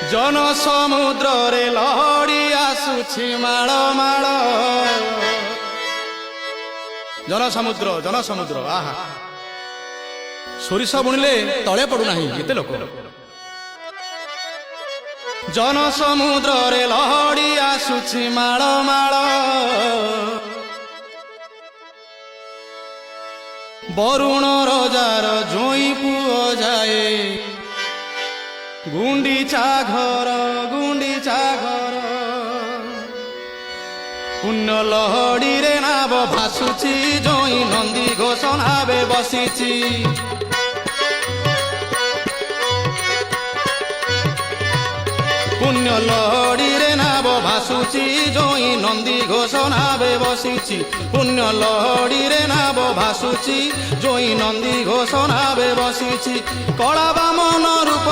जन समुद्र रे लहड़ी आसुछि माळ माळ जन समुद्र आहा सोरिष बुणिले तले पड़ुना एते लोक जन समुद्र रे लहड़ी आसुछि माळ माळ बरुण रजार जोई पुओ जाए गुंडीचा घर पुण्य लहड़ी रे नाव भासुची जोई नंदी घोष नावे बसीची पुण्य लहड़ी रे नाव भासुची जोई नंदी घोष नावे बसीची पुण्य लहड़ी रे नाव भासुची जोई नंदी घोष नावे बसीची कला बामन रूप